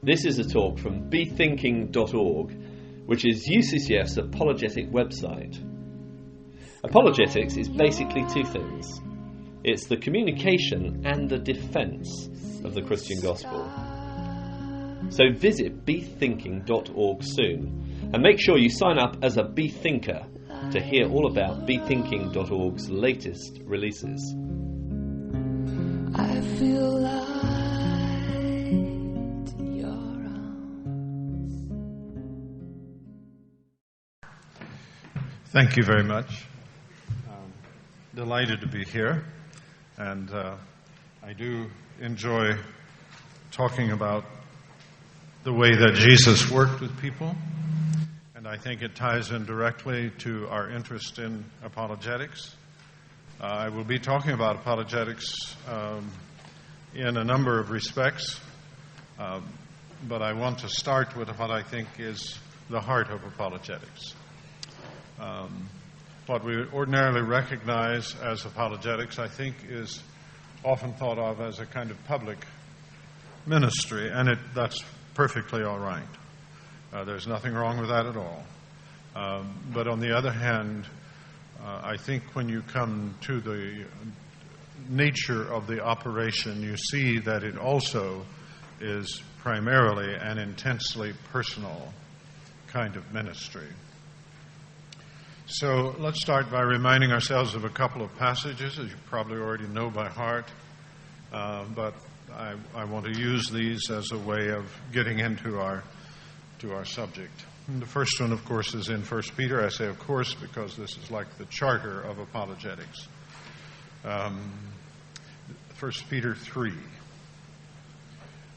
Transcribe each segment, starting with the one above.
This is a talk from bethinking.org, which is UCCF's apologetic website. Apologetics is basically two things. It's the communication and the defence of the Christian gospel. So visit bethinking.org soon, and make sure you sign up as a Bethinker to hear all about bethinking.org's latest releases. I feel light in your arms. Thank you very much. Delighted to be here, and I do enjoy talking about the way that Jesus worked with people, and I think it ties in directly to our interest in apologetics. I will be talking about apologetics in a number of respects, but I want to start with what I think is the heart of apologetics. What we ordinarily recognize as apologetics, I think, is often thought of as a kind of public ministry, and that's perfectly all right. There's nothing wrong with that at all. But on the other hand, I think when you come to the nature of the operation, you see that it also is primarily an intensely personal kind of ministry. So let's start by reminding ourselves of a couple of passages, as you probably already know by heart, but I want to use these as a way of getting into our subject. And the first one, of course, is in 1 Peter. I say, of course, because this is like the charter of apologetics. 1 Peter 3.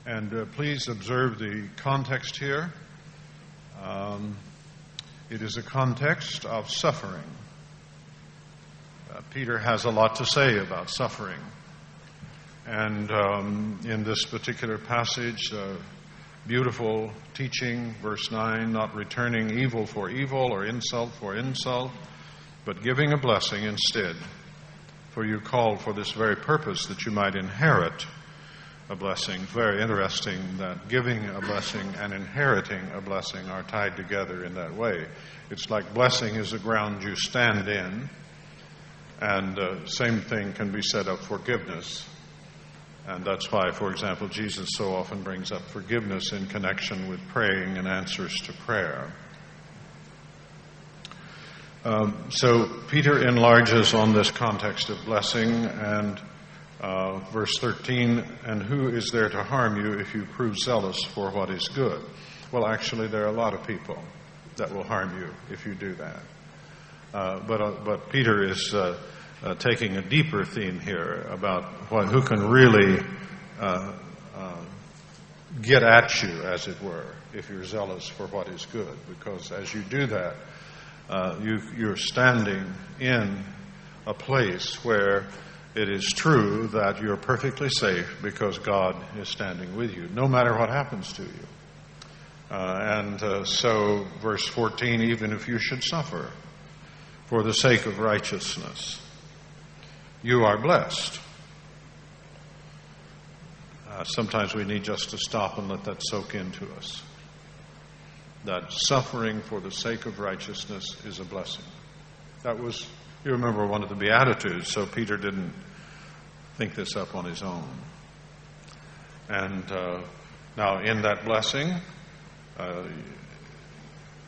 And please observe the context here. It is a context of suffering. Peter has a lot to say about suffering. And in this particular passage, beautiful teaching, verse 9, not returning evil for evil or insult for insult, but giving a blessing instead. For you called for this very purpose, that you might inherit a blessing. Very interesting that giving a blessing and inheriting a blessing are tied together in that way. It's like blessing is the ground you stand in, and same thing can be said of forgiveness. And that's why, for example, Jesus so often brings up forgiveness in connection with praying and answers to prayer. So Peter enlarges on this context of blessing, and verse 13, and who is there to harm you if you prove zealous for what is good? Well, actually, there are a lot of people that will harm you if you do that. But Peter is taking a deeper theme here about who can really get at you, as it were, if you're zealous for what is good. Because as you do that, you're standing in a place where it is true that you're perfectly safe because God is standing with you, no matter what happens to you. So, verse 14, even if you should suffer for the sake of righteousness, you are blessed. Sometimes we need just to stop and let that soak into us. That suffering for the sake of righteousness is a blessing. That was, you remember, one of the Beatitudes, so Peter didn't think this up on his own. And now in that blessing,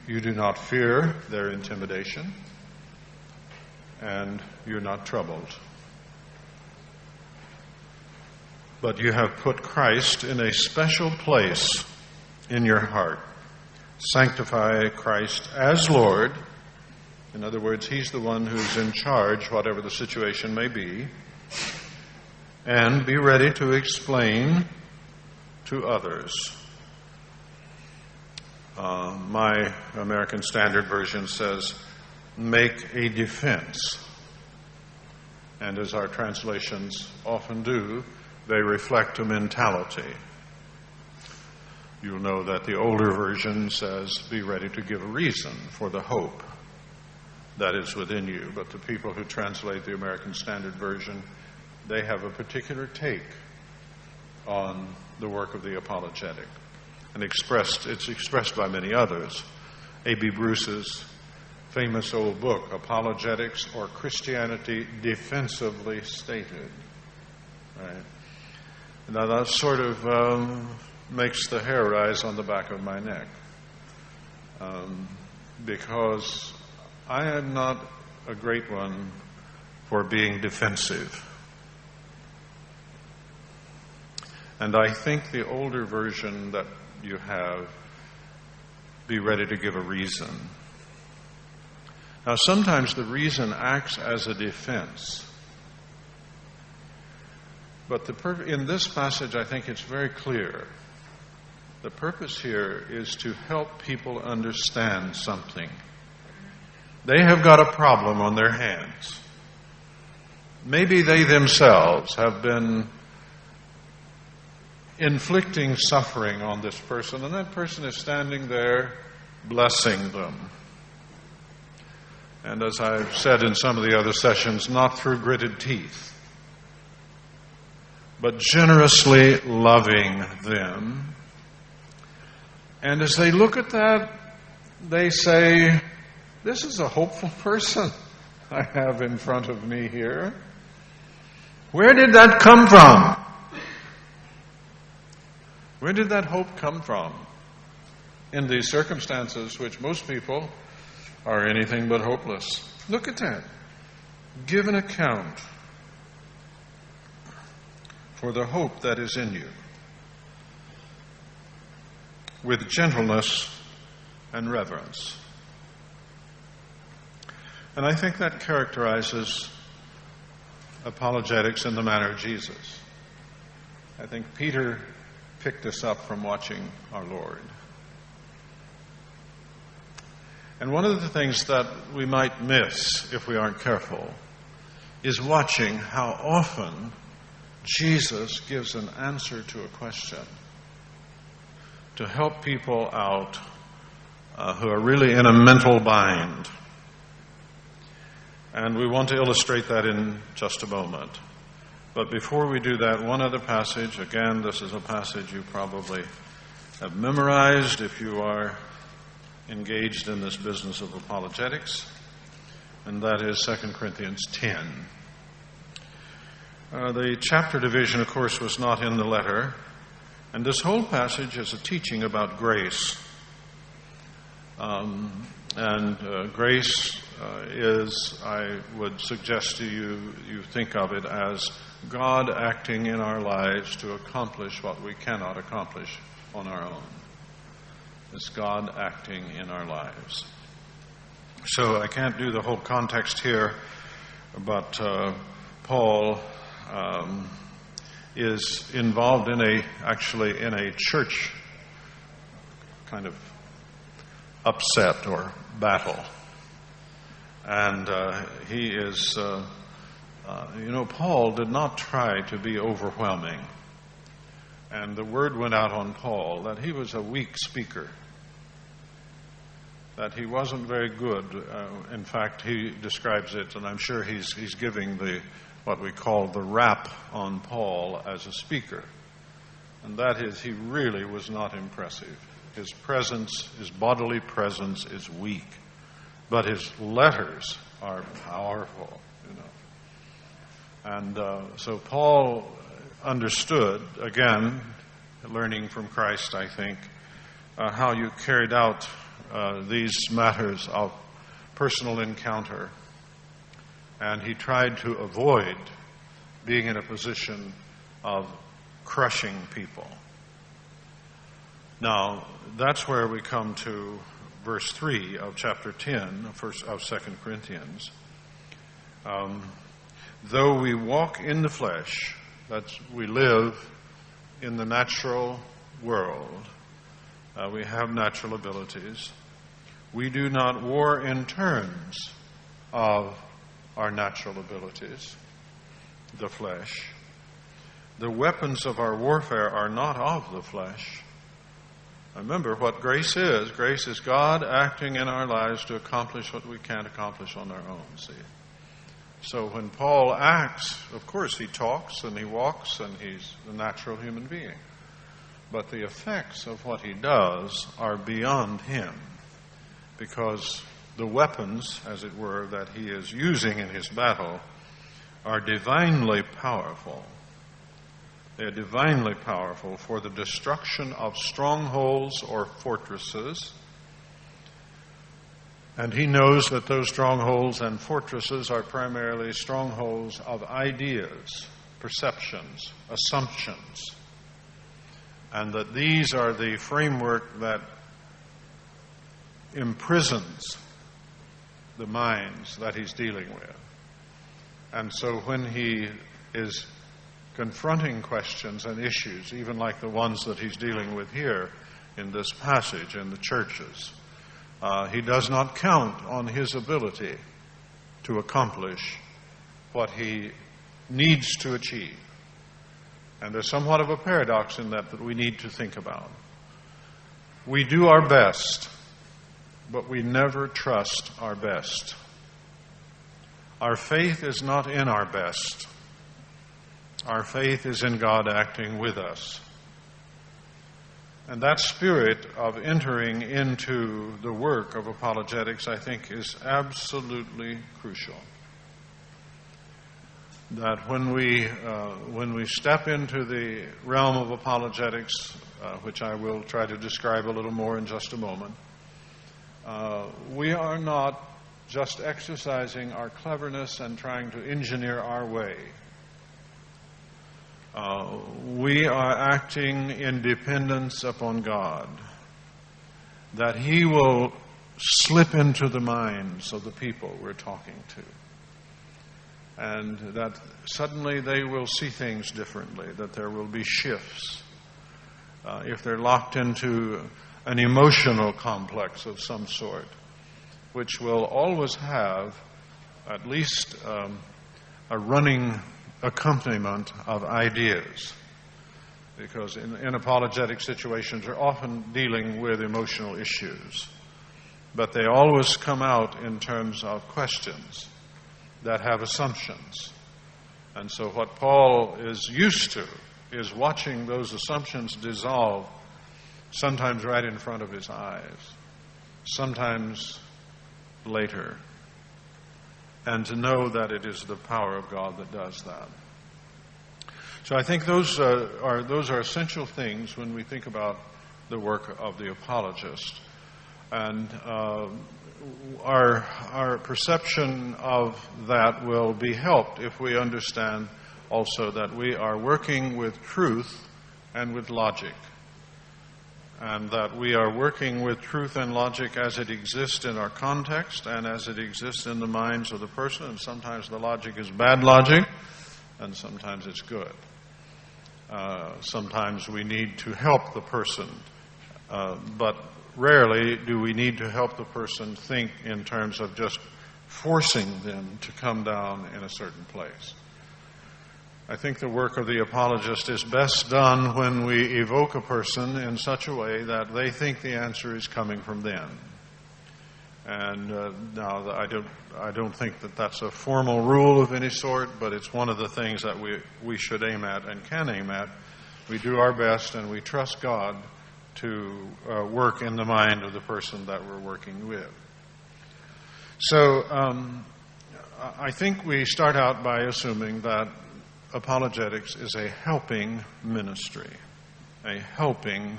you do not fear their intimidation, and you're not troubled. But you have put Christ in a special place in your heart. Sanctify Christ as Lord. In other words, He's the one who's in charge, whatever the situation may be. And be ready to explain to others. My American Standard Version says, make a defense. And as our translations often do, they reflect a mentality. You'll know that the older version says, be ready to give a reason for the hope that is within you. But the people who translate the American Standard Version, they have a particular take on the work of the apologetic. and it's expressed by many others. A.B. Bruce's famous old book, Apologetics or Christianity Defensively Stated. Right? Now that sort of makes the hair rise on the back of my neck, because I am not a great one for being defensive. And I think the older version that you have, be ready to give a reason. Now, sometimes the reason acts as a defense. But in this passage, I think it's very clear. The purpose here is to help people understand something. They have got a problem on their hands. Maybe they themselves have been inflicting suffering on this person, and that person is standing there blessing them. And as I've said in some of the other sessions, not through gritted teeth, but generously loving them. And as they look at that, they say, this is a hopeful person I have in front of me here. Where did that come from? Where did that hope come from in these circumstances which most people are anything but hopeless? Look at that. Give an account for the hope that is in you with gentleness and reverence. And I think that characterizes apologetics in the manner of Jesus. I think Peter picked this up from watching our Lord. And one of the things that we might miss if we aren't careful is watching how often Jesus gives an answer to a question to help people out who are really in a mental bind. And we want to illustrate that in just a moment. But before we do that, one other passage. Again, this is a passage you probably have memorized if you are engaged in this business of apologetics, and that is 2 Corinthians 10. The chapter division, of course, was not in the letter, and this whole passage is a teaching about grace. Grace is, I would suggest to you, you think of it as God acting in our lives to accomplish what we cannot accomplish on our own. It's God acting in our lives. So I can't do the whole context here, but Paul is involved in a church kind of upset or battle. And he is, Paul did not try to be overwhelming. And the word went out on Paul that he was a weak speaker, that he wasn't very good. In fact, he describes it, and I'm sure he's giving what we call the rap on Paul as a speaker. And that is, he really was not impressive. His presence, his bodily presence is weak. But his letters are powerful, And so Paul understood, again, learning from Christ, I think, how you carried out these matters of personal encounter. And he tried to avoid being in a position of crushing people. Now, that's where we come to verse 3 of chapter 10 of 2 Corinthians. Though we walk in the flesh, we live in the natural world, we have natural abilities, we do not war in terms of our natural abilities, the flesh. The weapons of our warfare are not of the flesh. Remember what grace is. Grace is God acting in our lives to accomplish what we can't accomplish on our own, see. So when Paul acts, of course he talks and he walks and he's a natural human being. but the effects of what he does are beyond him, because the weapons, as it were, that he is using in his battle are divinely powerful. They are divinely powerful for the destruction of strongholds or fortresses. And he knows that those strongholds and fortresses are primarily strongholds of ideas, perceptions, assumptions, and that these are the framework that imprisons the minds that he's dealing with. And so when he is confronting questions and issues, even like the ones that he's dealing with here in this passage in the churches, he does not count on his ability to accomplish what he needs to achieve. And there's somewhat of a paradox in that we need to think about. We do our best, but we never trust our best. Our faith is not in our best. Our faith is in God acting with us. And that spirit of entering into the work of apologetics, I think, is absolutely crucial. That when we step into the realm of apologetics, which I will try to describe a little more in just a moment, we are not just exercising our cleverness and trying to engineer our way. We are acting in dependence upon God, that He will slip into the minds of the people we're talking to, and that suddenly they will see things differently, that there will be shifts. If they're locked into an emotional complex of some sort, which will always have at least a running accompaniment of ideas, because in apologetic situations we're often dealing with emotional issues, but they always come out in terms of questions that have assumptions. And so what Paul is used to is watching those assumptions dissolve, sometimes right in front of his eyes, sometimes later, and to know that it is the power of God that does that. So I think those are essential things when we think about the work of the apologist. And our perception of that will be helped if we understand also that we are working with truth and with logic, and that we are working with truth and logic as it exists in our context and as it exists in the minds of the person. And sometimes the logic is bad logic, and sometimes it's good. Sometimes we need to help the person, but rarely do we need to help the person think in terms of just forcing them to come down in a certain place. I think the work of the apologist is best done when we evoke a person in such a way that they think the answer is coming from them. And now, I don't think that that's a formal rule of any sort, but it's one of the things that we should aim at and can aim at. We do our best, and we trust God to work in the mind of the person that we're working with. So I think we start out by assuming that apologetics is a helping ministry. A helping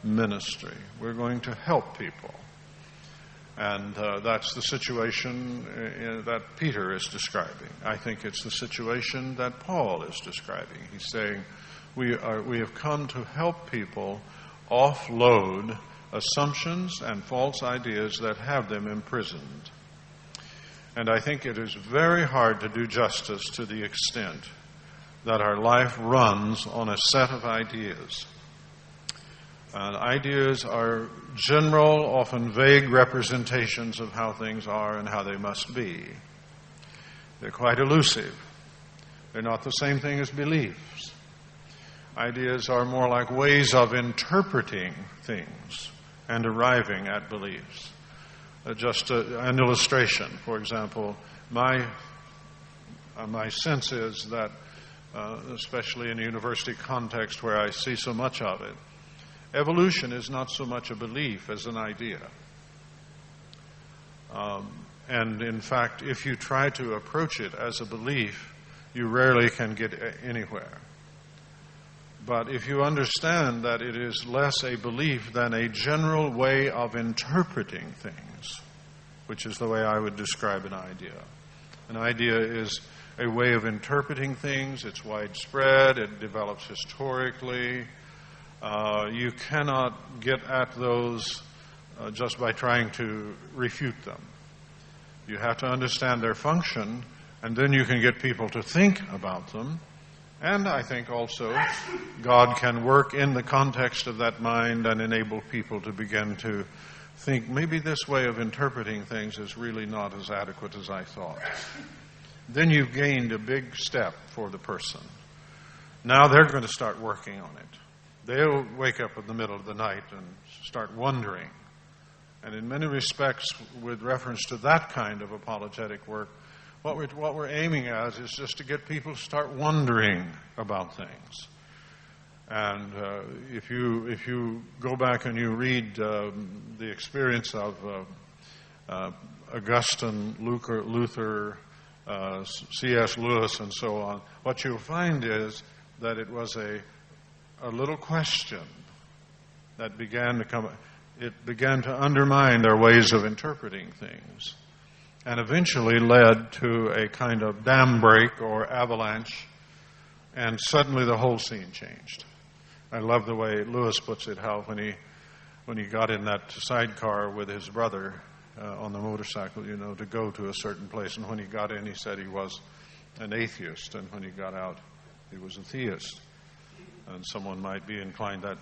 ministry. We're going to help people. And that's the situation that Peter is describing. I think it's the situation that Paul is describing. He's saying we have come to help people offload assumptions and false ideas that have them imprisoned. And I think it is very hard to do justice to the extent that our life runs on a set of ideas. And ideas are general, often vague representations of how things are and how they must be. They're quite elusive. They're not the same thing as beliefs. Ideas are more like ways of interpreting things and arriving at beliefs. Just an illustration, for example, my sense is that, especially in a university context where I see so much of it, Evolution is not so much a belief as an idea. And in fact, if you try to approach it as a belief, you rarely can get anywhere. But if you understand that it is less a belief than a general way of interpreting things, which is the way I would describe an idea. An idea is a way of interpreting things. It's widespread. It develops historically. You cannot get at those just by trying to refute them. You have to understand their function, and then you can get people to think about them. And I think also God can work in the context of that mind and enable people to begin to think, maybe this way of interpreting things is really not as adequate as I thought. Then you've gained a big step for the person. Now they're going to start working on it. They'll wake up in the middle of the night and start wondering. And in many respects, with reference to that kind of apologetic work, what we're aiming at is just to get people to start wondering about things. And if you go back and you read the experience of Augustine, Luther, C.S. Lewis, and so on, what you'll find is that it was a little question that began to undermine their ways of interpreting things, and eventually led to a kind of dam break or avalanche, and suddenly the whole scene changed. I love the way Lewis puts it, how when he got in that sidecar with his brother on the motorcycle, to go to a certain place, and when he got in, he said he was an atheist, and when he got out, he was a theist. And someone might be inclined to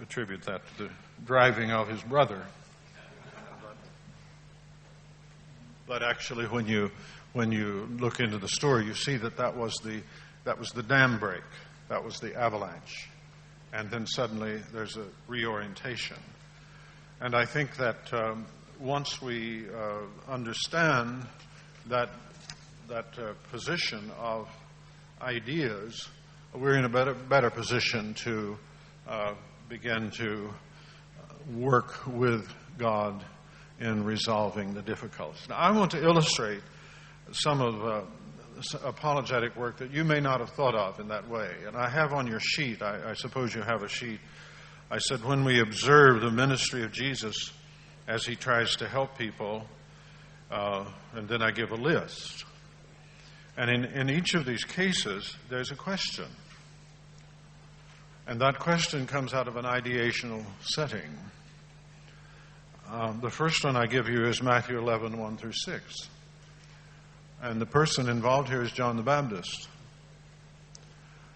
attribute that to the driving of his brother. But actually, when you look into the story, you see that was the dam break, that was the avalanche, and then suddenly there's a reorientation. And I think that once we understand that position of ideas, we're in a better position to begin to work with God in resolving the difficulties. Now, I want to illustrate some of apologetic work that you may not have thought of in that way. And I have on your sheet, I suppose you have a sheet, I said when we observe the ministry of Jesus as he tries to help people, and then I give a list. And in each of these cases, there's a question. And that question comes out of an ideational setting. The first one I give you is Matthew 11, 1 through 6. And the person involved here is John the Baptist.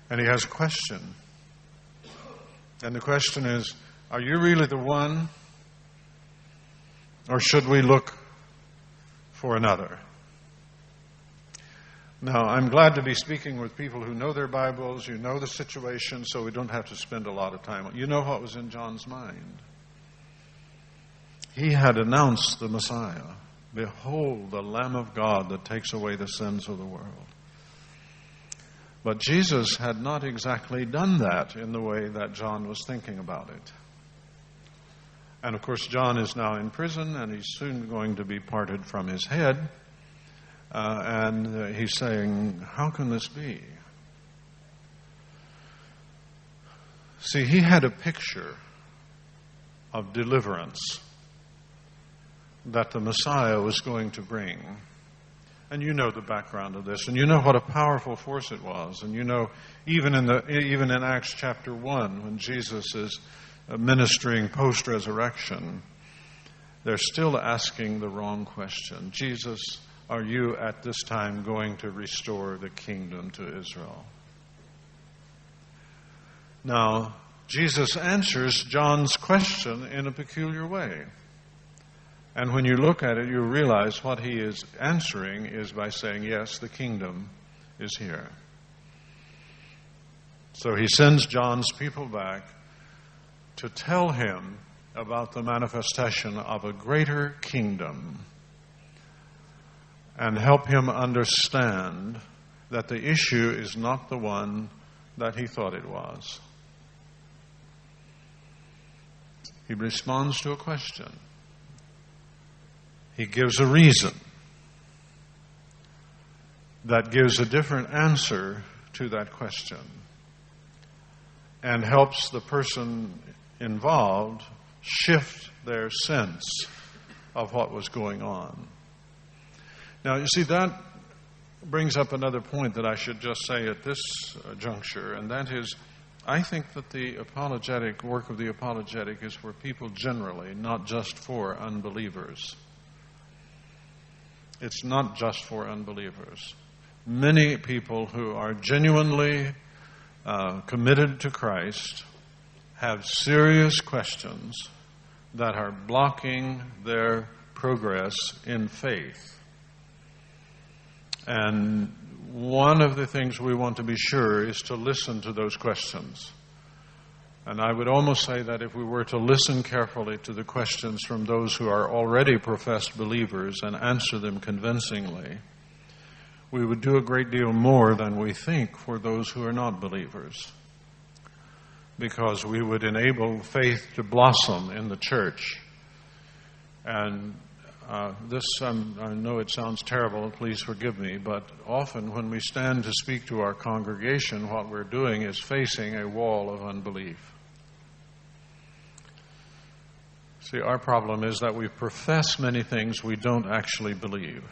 And he has a question. And the question is, are you really the one? Or should we look for another? Now, I'm glad to be speaking with people who know their Bibles, you know the situation, so we don't have to spend a lot of time. You know what was in John's mind. He had announced the Messiah. Behold, the Lamb of God that takes away the sins of the world. But Jesus had not exactly done that in the way that John was thinking about it. And of course, John is now in prison, and he's soon going to be parted from his head. And he's saying, how can this be? See, he had a picture of deliverance that the Messiah was going to bring. And you know the background of this, and you know what a powerful force it was. And you know, even in Acts chapter 1, when Jesus is ministering post-resurrection, they're still asking the wrong question. Jesus, are you at this time going to restore the kingdom to Israel? Now, Jesus answers John's question in a peculiar way. And when you look at it, you realize what he is answering is by saying, yes, the kingdom is here. So he sends John's people back to tell him about the manifestation of a greater kingdom and help him understand that the issue is not the one that he thought it was. He responds to a question. He gives a reason that gives a different answer to that question and helps the person involved shift their sense of what was going on. Now, you see, that brings up another point that I should just say at this juncture, and that is, I think that the apologetic work of the apologetic is for people generally, not just for unbelievers. It's not just for unbelievers. Many people who are genuinely committed to Christ have serious questions that are blocking their progress in faith. And one of the things we want to be sure is to listen to those questions. And I would almost say that if we were to listen carefully to the questions from those who are already professed believers and answer them convincingly, we would do a great deal more than we think for those who are not believers. Because we would enable faith to blossom in the church. And I know it sounds terrible, please forgive me, but often when we stand to speak to our congregation, what we're doing is facing a wall of unbelief. See, our problem is that we profess many things we don't actually believe.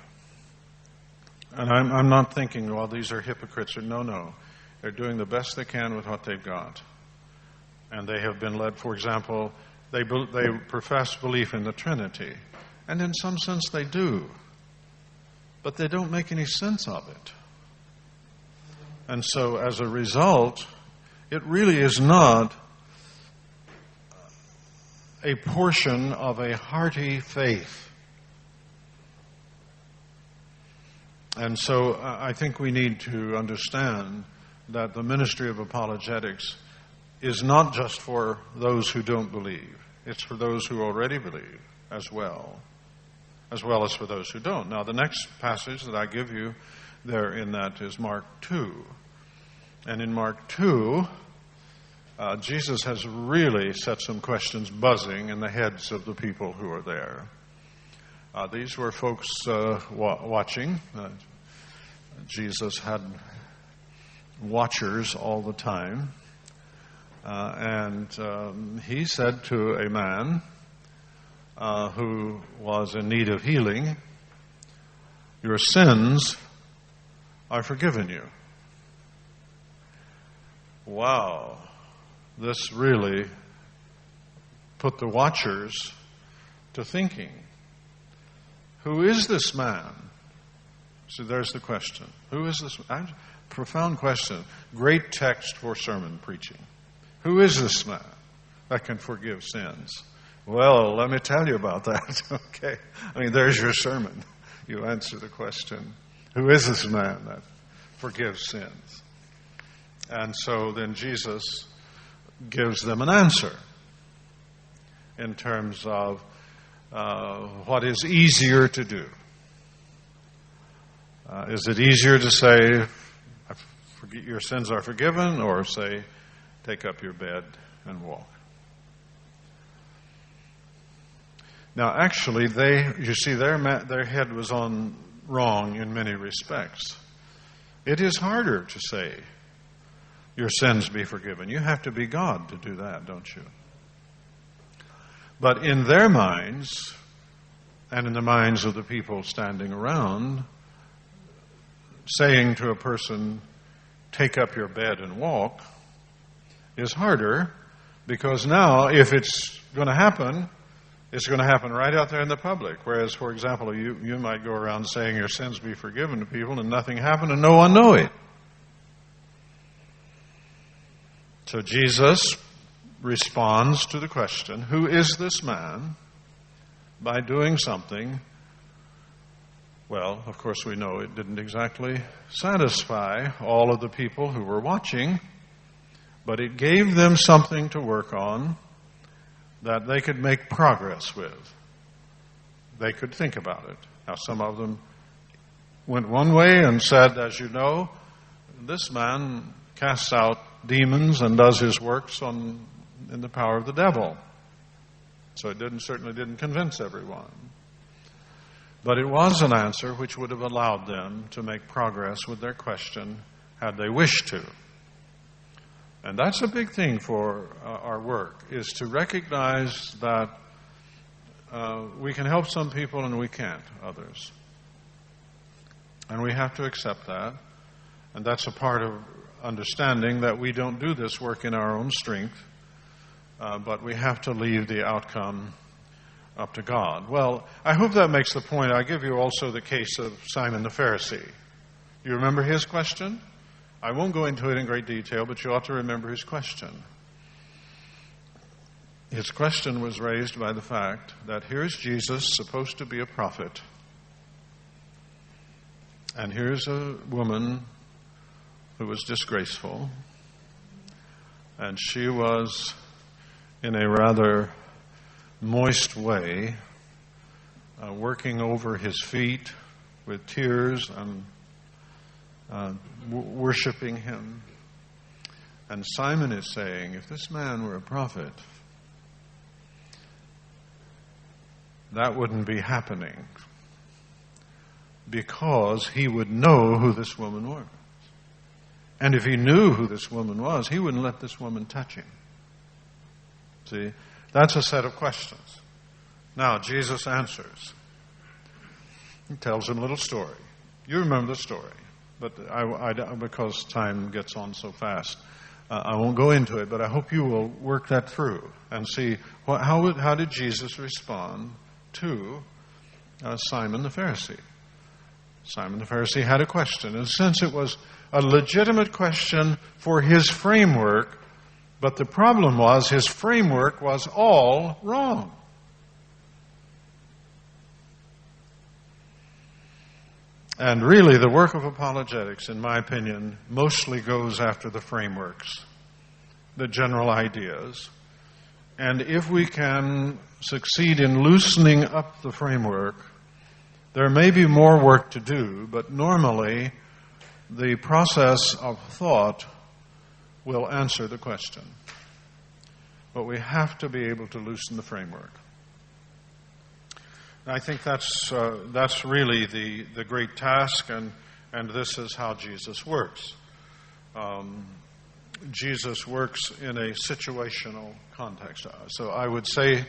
And I'm not thinking, well, these are hypocrites. Or no. They're doing the best they can with what they've got. And they have been led, for example, they profess belief in the Trinity. And in some sense they do. But they don't make any sense of it. And so as a result, it really is not a portion of a hearty faith. And so I think we need to understand that the ministry of apologetics is not just for those who don't believe. It's for those who already believe as well as for those who don't. Now, the next passage that I give you there in that is Mark 2. And in Mark 2, Jesus has really set some questions buzzing in the heads of the people who are there. These were folks watching. Jesus had watchers all the time. And he said to a man who was in need of healing, "Your sins are forgiven you." Wow. This really put the watchers to thinking. Who is this man? So there's the question. Who is this man? Profound question. Great text for sermon preaching. Who is this man that can forgive sins? Well, let me tell you about that, okay? I mean, there's your sermon. You answer the question. Who is this man that forgives sins? And so then Jesus gives them an answer in terms of what is easier to do. Is it easier to say, your sins are forgiven, or say, take up your bed and walk? Now, actually, you see, their head was on wrong in many respects. It is harder to say, your sins be forgiven. You have to be God to do that, don't you? But in their minds, and in the minds of the people standing around, saying to a person, take up your bed and walk, is harder, because now, if it's going to happen, it's going to happen right out there in the public. Whereas, for example, you might go around saying your sins be forgiven to people and nothing happened and no one know it. So Jesus responds to the question, who is this man, by doing something. Well, of course we know it didn't exactly satisfy all of the people who were watching, but it gave them something to work on that they could make progress with. They could think about it. Now, some of them went one way and said, as you know, this man casts out demons and does his works in the power of the devil. So it certainly didn't convince everyone. But it was an answer which would have allowed them to make progress with their question had they wished to. And that's a big thing for our work, is to recognize that we can help some people and we can't others. And we have to accept that. And that's a part of understanding that we don't do this work in our own strength, but we have to leave the outcome up to God. Well, I hope that makes the point. I give you also the case of Simon the Pharisee. You remember his question? I won't go into it in great detail, but you ought to remember his question. His question was raised by the fact that here's Jesus, supposed to be a prophet, and here's a woman who was disgraceful, and she was, in a rather moist way, working over his feet with tears and worshiping him. And Simon is saying, if this man were a prophet, that wouldn't be happening, because he would know who this woman was. And if he knew who this woman was, he wouldn't let this woman touch him. See, that's a set of questions. Now, Jesus answers. He tells him a little story. You remember the story, but because time gets on so fast, I won't go into it, but I hope you will work that through and see how did Jesus respond to Simon the Pharisee. Simon the Pharisee had a question. In a sense, it was a legitimate question for his framework, but the problem was his framework was all wrong. And really, the work of apologetics, in my opinion, mostly goes after the frameworks, the general ideas. And if we can succeed in loosening up the framework, there may be more work to do, but normally the process of thought will answer the question. But we have to be able to loosen the framework. I think that's really the great task, and this is how Jesus works. Jesus works in a situational context. So I would say,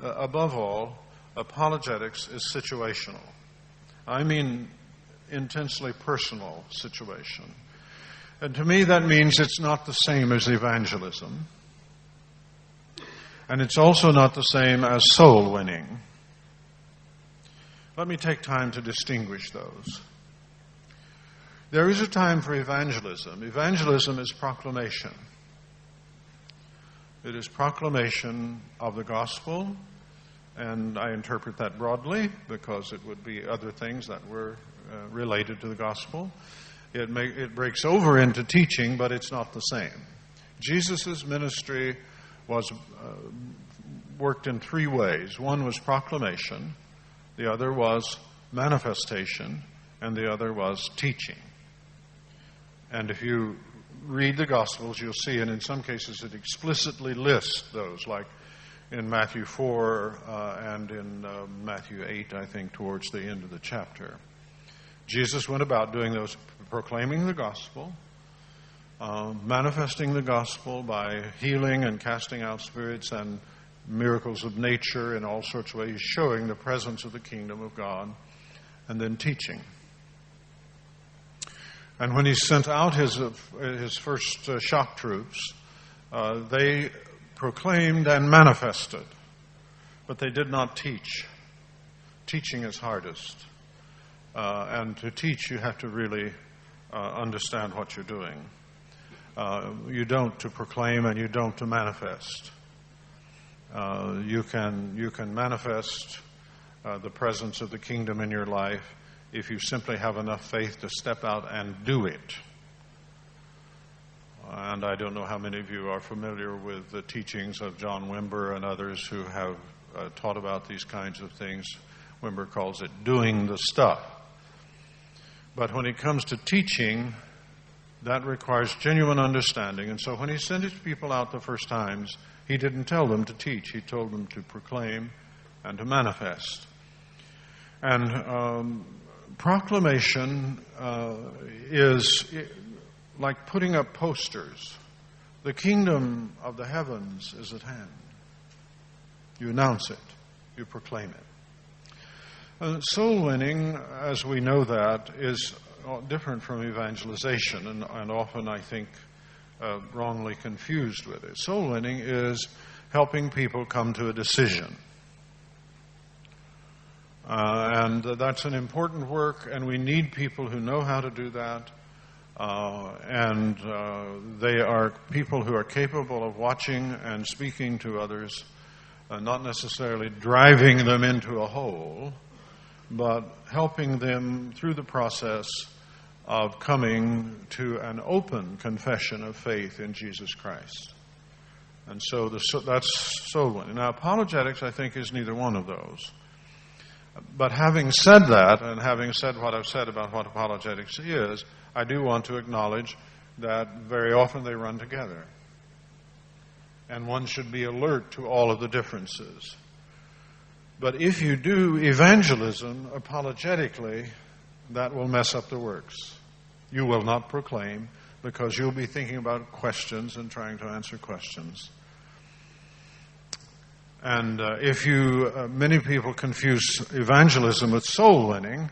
above all, apologetics is situational. I mean intensely personal situation. And to me that means it's not the same as evangelism. And it's also not the same as soul winning. Let me take time to distinguish those. There is a time for evangelism. Evangelism is proclamation. It is proclamation of the gospel, and I interpret that broadly because it would be other things that were related to the gospel. It breaks over into teaching, but it's not the same. Jesus' ministry was worked in three ways. One was proclamation, the other was manifestation, and the other was teaching. And if you read the Gospels, you'll see, and in some cases it explicitly lists those, like in Matthew 4 and in Matthew 8, I think, towards the end of the chapter. Jesus went about doing those, proclaiming the gospel, manifesting the gospel by healing and casting out spirits and miracles of nature in all sorts of ways, showing the presence of the kingdom of God, and then teaching. And when he sent out his first shock troops, they proclaimed and manifested, but they did not teach. Teaching is hardest. And to teach, you have to really understand what you're doing. You don't to proclaim, and you don't to manifest. You can manifest the presence of the kingdom in your life if you simply have enough faith to step out and do it. And I don't know how many of you are familiar with the teachings of John Wimber and others who have taught about these kinds of things. Wimber calls it doing the stuff. But when it comes to teaching, That requires genuine understanding. And so when he sent his people out the first times, he didn't tell them to teach. He told them to proclaim and to manifest. And proclamation is like putting up posters. The kingdom of the heavens is at hand. You announce it. You proclaim it. Soul winning, as we know that, is different from evangelization, and often, I think, wrongly confused with it. Soul winning is helping people come to a decision. And that's an important work, and we need people who know how to do that. And they are people who are capable of watching and speaking to others, not necessarily driving them into a hole, but helping them through the process of coming to an open confession of faith in Jesus Christ. And so that's soul winning. Now, apologetics, I think, is neither one of those. But having said that, and having said what I've said about what apologetics is, I do want to acknowledge that very often they run together. And one should be alert to all of the differences. But if you do evangelism apologetically, that will mess up the works. You will not proclaim because you'll be thinking about questions and trying to answer questions. And many people confuse evangelism with soul winning,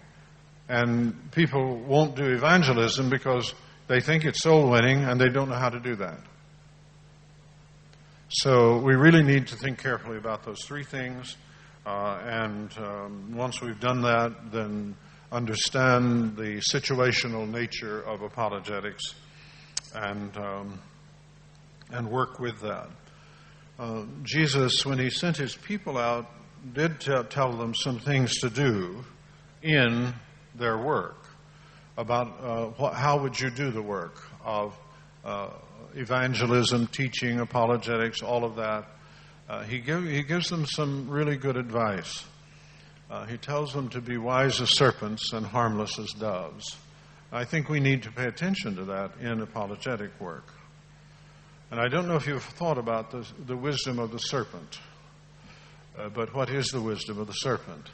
and people won't do evangelism because they think it's soul winning and they don't know how to do that. So we really need to think carefully about those three things. And once we've done that, then understand the situational nature of apologetics and work with that. Jesus, when he sent his people out, did tell them some things to do in their work. About how would you do the work of evangelism, teaching, apologetics, all of that. He gives them some really good advice. He tells them to be wise as serpents and harmless as doves. I think we need to pay attention to that in apologetic work. And I don't know if you've thought about the wisdom of the serpent, but what is the wisdom of the serpent?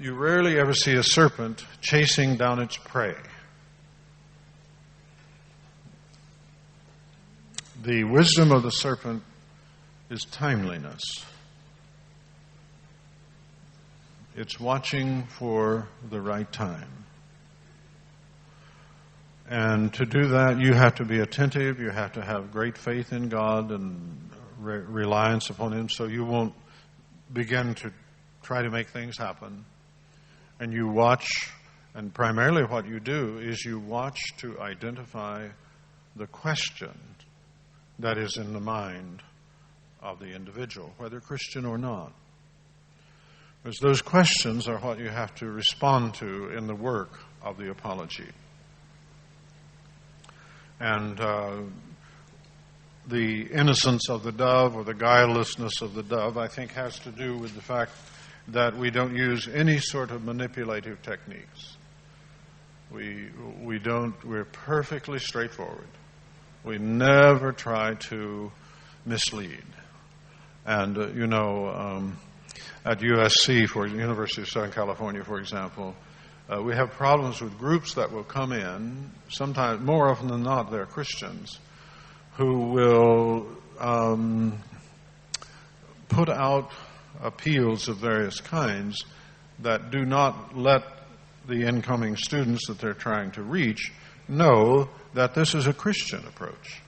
You rarely ever see a serpent chasing down its prey. The wisdom of the serpent is timeliness. It's watching for the right time. And to do that, you have to be attentive. You have to have great faith in God and reliance upon Him, so you won't begin to try to make things happen. And you watch, and primarily what you do is you watch to identify the question that is in the mind of the individual, whether Christian or not. Because those questions are what you have to respond to in the work of the apology. And the innocence of the dove, or the guilelessness of the dove, I think has to do with the fact that we don't use any sort of manipulative techniques. We're perfectly straightforward. We never try to mislead. And, at USC, for University of Southern California, for example, we have problems with groups that will come in, sometimes, more often than not, they're Christians, who will put out appeals of various kinds that do not let the incoming students that they're trying to reach know that this is a Christian approach.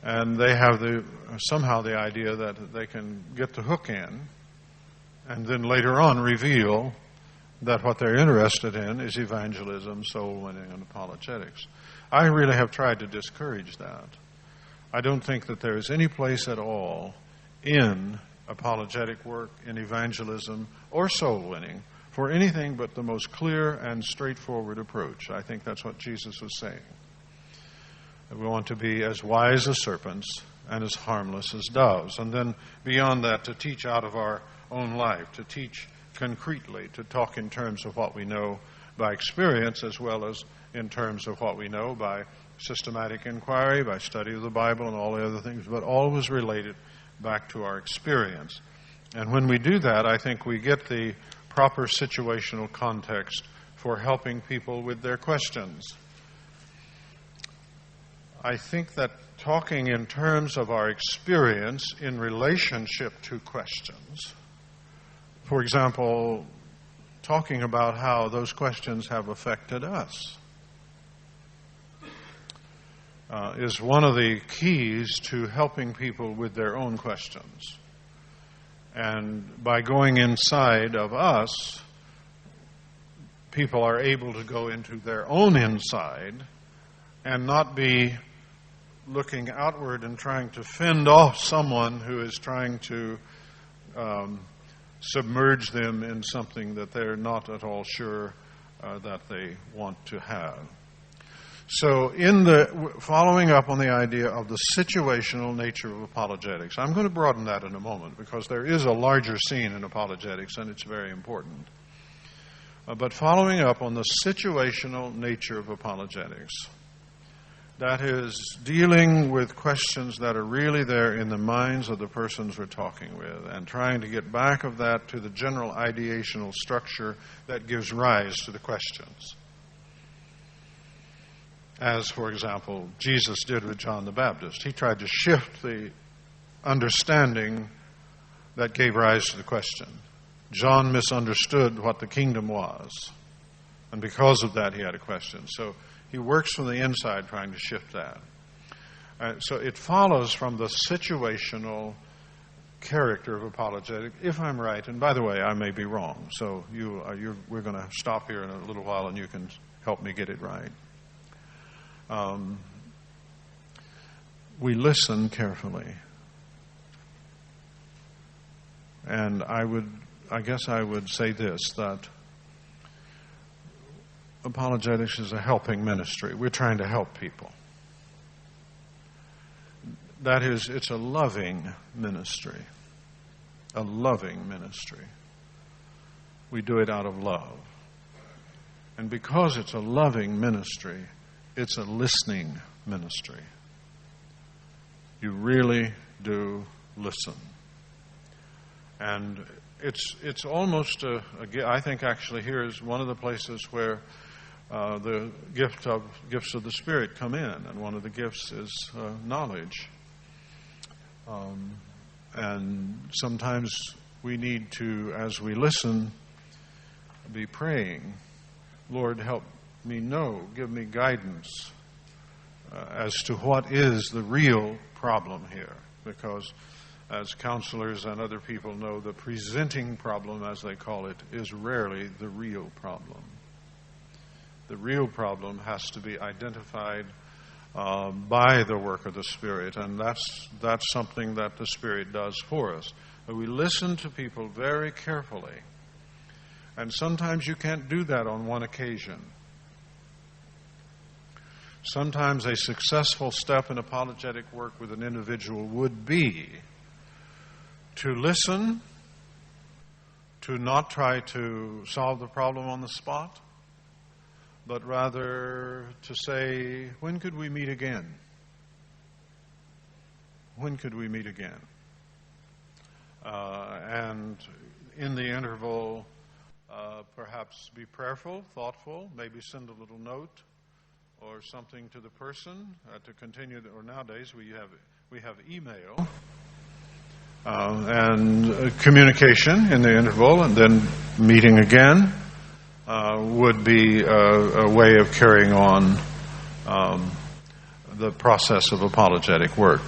And they have somehow the idea that they can get the hook in and then later on reveal that what they're interested in is evangelism, soul winning, and apologetics. I really have tried to discourage that. I don't think that there is any place at all in apologetic work, in evangelism, or soul winning for anything but the most clear and straightforward approach. I think that's what Jesus was saying. We want to be as wise as serpents and as harmless as doves. And then beyond that, to teach out of our own life, to teach concretely, to talk in terms of what we know by experience as well as in terms of what we know by systematic inquiry, by study of the Bible and all the other things, but always related back to our experience. And when we do that, I think we get the proper situational context for helping people with their questions. I think that talking in terms of our experience in relationship to questions, for example, talking about how those questions have affected us, is one of the keys to helping people with their own questions. And by going inside of us, people are able to go into their own inside and not be looking outward and trying to fend off someone who is trying to submerge them in something that they're not at all sure that they want to have. So in the following up on the idea of the situational nature of apologetics, I'm going to broaden that in a moment because there is a larger scene in apologetics and it's very important. But following up on the situational nature of apologetics, that is dealing with questions that are really there in the minds of the persons we're talking with and trying to get back of that to the general ideational structure that gives rise to the questions. As, for example, Jesus did with John the Baptist. He tried to shift the understanding that gave rise to the question. John misunderstood what the kingdom was, and because of that he had a question. So he works from the inside trying to shift that. So it follows from the situational character of apologetic, if I'm right. And by the way, I may be wrong. So we're going to stop here in a little while and you can help me get it right. We listen carefully. And I guess I would say this, that apologetics is a helping ministry. We're trying to help people. That is, it's a loving ministry. A loving ministry. We do it out of love. And because it's a loving ministry, it's a listening ministry. You really do listen. And it's almost I think actually here is one of the places where the gifts of the Spirit come in, and one of the gifts is knowledge. And sometimes we need to, as we listen, be praying, Lord, help me know, give me guidance as to what is the real problem here. Because as counselors and other people know, the presenting problem, as they call it, is rarely the real problem. The real problem has to be identified by the work of the Spirit, and that's something that the Spirit does for us. But we listen to people very carefully, and sometimes you can't do that on one occasion. Sometimes a successful step in apologetic work with an individual would be to listen, to not try to solve the problem on the spot, but rather to say, when could we meet again? When could we meet again? And in the interval, perhaps be prayerful, thoughtful, maybe send a little note or something to the person to continue. Or nowadays we have email and communication in the interval, and then meeting again would be a way of carrying on the process of apologetic work.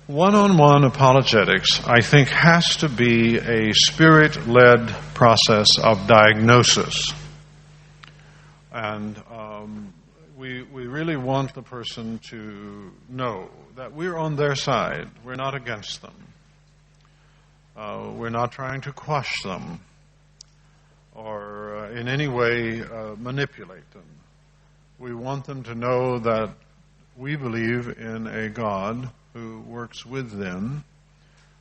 One-on-one apologetics, I think, has to be a Spirit-led process of diagnosis. And we really want the person to know that we're on their side. We're not against them. We're not trying to quash them or in any way manipulate them. We want them to know that we believe in a God who works with them,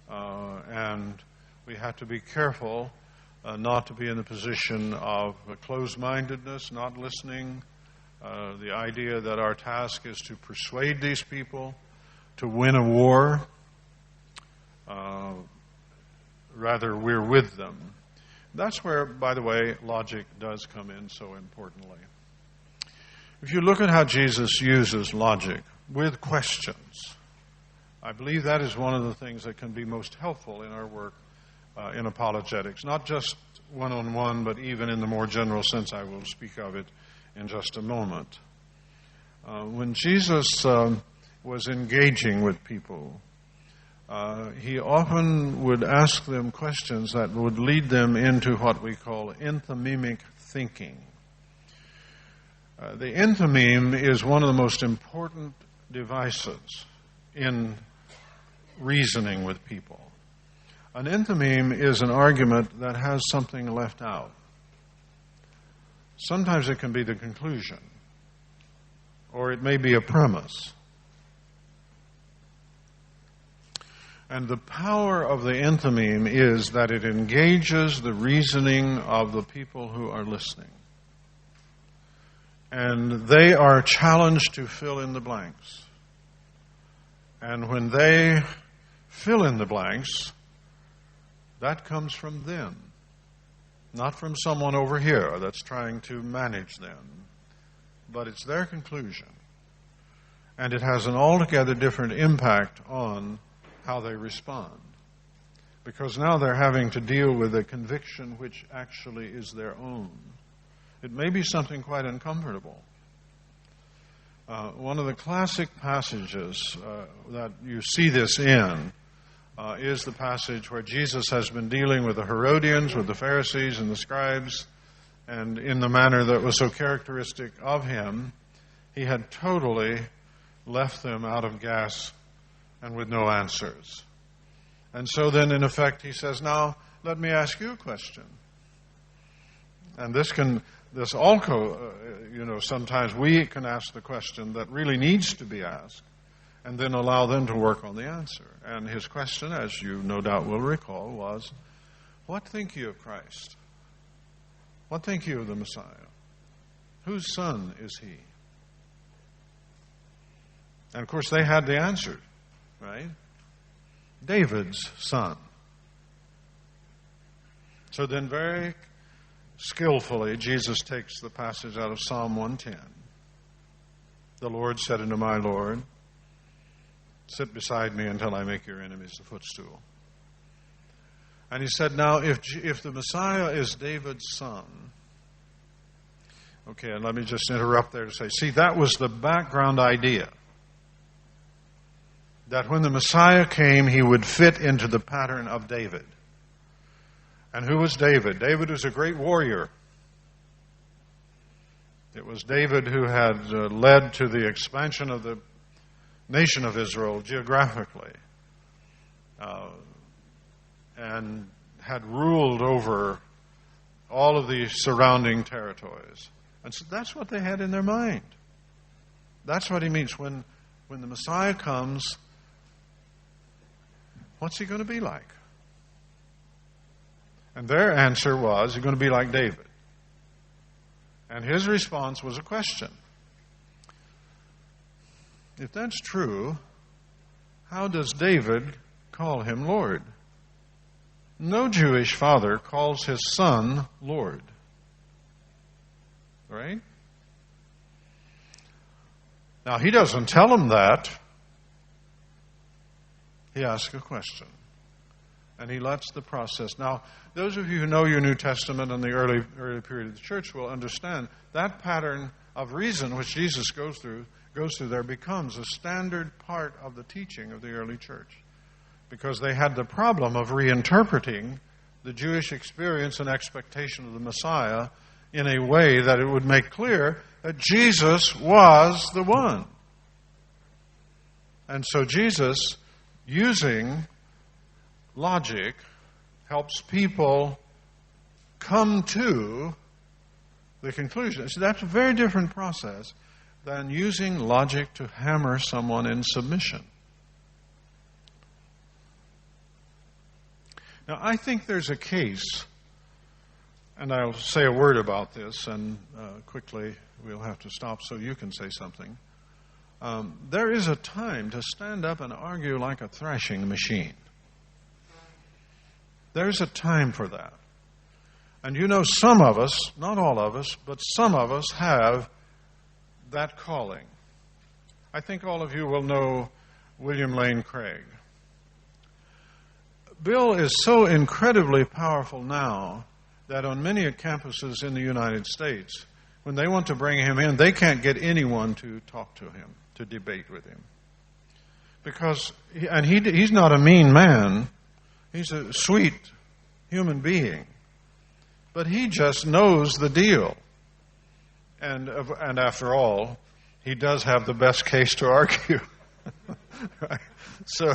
and we have to be careful not to be in the position of closed-mindedness, not listening, the idea that our task is to persuade these people to win a war. Rather, we're with them. That's where, by the way, logic does come in so importantly. If you look at how Jesus uses logic with questions, I believe that is one of the things that can be most helpful in our work in apologetics, not just one-on-one, but even in the more general sense. I will speak of it in just a moment. When Jesus was engaging with people, he often would ask them questions that would lead them into what we call enthymemic thinking. The enthymeme is one of the most important devices in reasoning with people. An enthymeme is an argument that has something left out. Sometimes it can be the conclusion, or it may be a premise. And the power of the enthymeme is that it engages the reasoning of the people who are listening. And they are challenged to fill in the blanks. And when they fill in the blanks, that comes from them, not from someone over here that's trying to manage them. But it's their conclusion. And it has an altogether different impact on how they respond. Because now they're having to deal with a conviction which actually is their own. It may be something quite uncomfortable. One of the classic passages that you see this in is the passage where Jesus has been dealing with the Herodians, with the Pharisees and the scribes, and in the manner that was so characteristic of him, he had totally left them out of gas and with no answers. And so then, in effect, he says, now, let me ask you a question. And sometimes we can ask the question that really needs to be asked, and then allow them to work on the answer. And his question, as you no doubt will recall, was, what think you of Christ? What think you of the Messiah? Whose son is he? And of course, they had the answer. Right? David's son. So then very skillfully, Jesus takes the passage out of Psalm 110. The Lord said unto my Lord, sit beside me until I make your enemies the footstool. And he said, now, if the Messiah is David's son, okay, and let me just interrupt there to say, see, that was the background idea. That when the Messiah came, he would fit into the pattern of David. And who was David? David was a great warrior. It was David who had led to the expansion of the nation of Israel geographically, and had ruled over all of the surrounding territories. And so that's what they had in their mind. That's what he means. When the Messiah comes, what's he going to be like? And their answer was, he's going to be like David. And his response was a question. If that's true, how does David call him Lord? No Jewish father calls his son Lord. Right? Now, he doesn't tell him that. He asks a question. And he lets the process. Now, those of you who know your New Testament and the early period of the church will understand that pattern of reason which Jesus goes through there becomes a standard part of the teaching of the early church. Because they had the problem of reinterpreting the Jewish experience and expectation of the Messiah in a way that it would make clear that Jesus was the one. And so Jesus, using logic, helps people come to the conclusion. So that's a very different process than using logic to hammer someone in submission. Now, I think there's a case And I'll say a word about this, and quickly we'll have to stop so you can say something. There is a time to stand up and argue like a thrashing machine. There's a time for that. And you know, some of us, not all of us, but some of us have that calling. I think all of you will know William Lane Craig. Bill is so incredibly powerful now that on many campuses in the United States, when they want to bring him in, they can't get anyone to talk to him, to debate with him. Because, he's not a mean man. He's a sweet human being. But he just knows the deal. And after all, he does have the best case to argue. Right? So,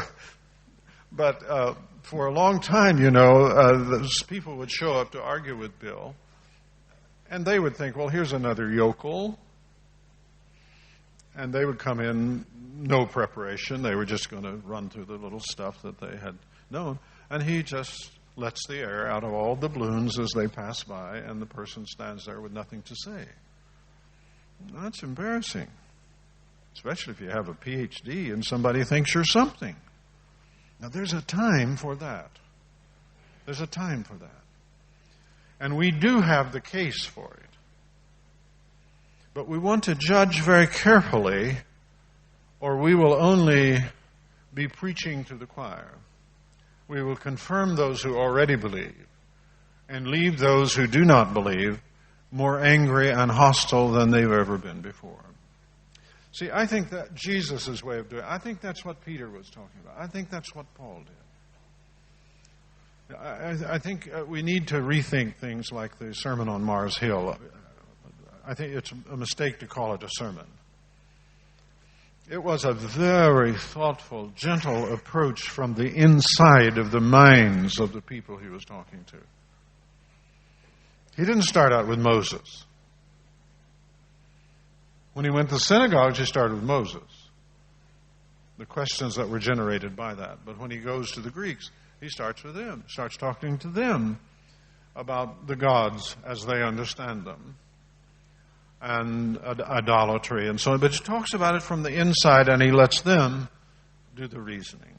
but for a long time, you know, those people would show up to argue with Bill, and they would think, well, here's another yokel. And they would come in, no preparation. They were just going to run through the little stuff that they had known. And he just lets the air out of all the balloons as they pass by, and the person stands there with nothing to say. That's embarrassing, especially if you have a PhD and somebody thinks you're something. Now, there's a time for that. There's a time for that. And we do have the case for it. But we want to judge very carefully, or we will only be preaching to the choir. We will confirm those who already believe and leave those who do not believe more angry and hostile than they've ever been before. See, I think that Jesus' way of doing it, I think that's what Peter was talking about. I think that's what Paul did. I think we need to rethink things like the Sermon on Mars Hill. I think it's a mistake to call it a sermon. It was a very thoughtful, gentle approach from the inside of the minds of the people he was talking to. He didn't start out with Moses. When he went to synagogues, he started with Moses, the questions that were generated by that. But when he goes to the Greeks, he starts with them, starts talking to them about the gods as they understand them, and idolatry and so on. But he talks about it from the inside, and he lets them do the reasoning.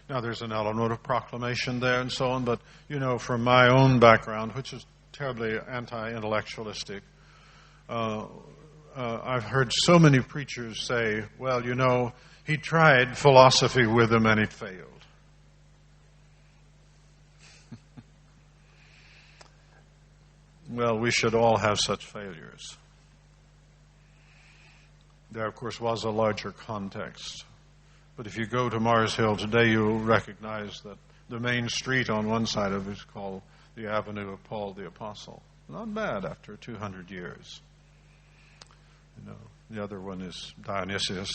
Now, there's an element of proclamation there and so on, but, you know, from my own background, which is terribly anti-intellectualistic, I've heard so many preachers say, well, you know, he tried philosophy with them and it failed. Well, we should all have such failures. There, of course, was a larger context. But if you go to Mars Hill today, you'll recognize that the main street on one side of it is called the Avenue of Paul the Apostle. Not bad after 200 years. You know, the other one is Dionysius.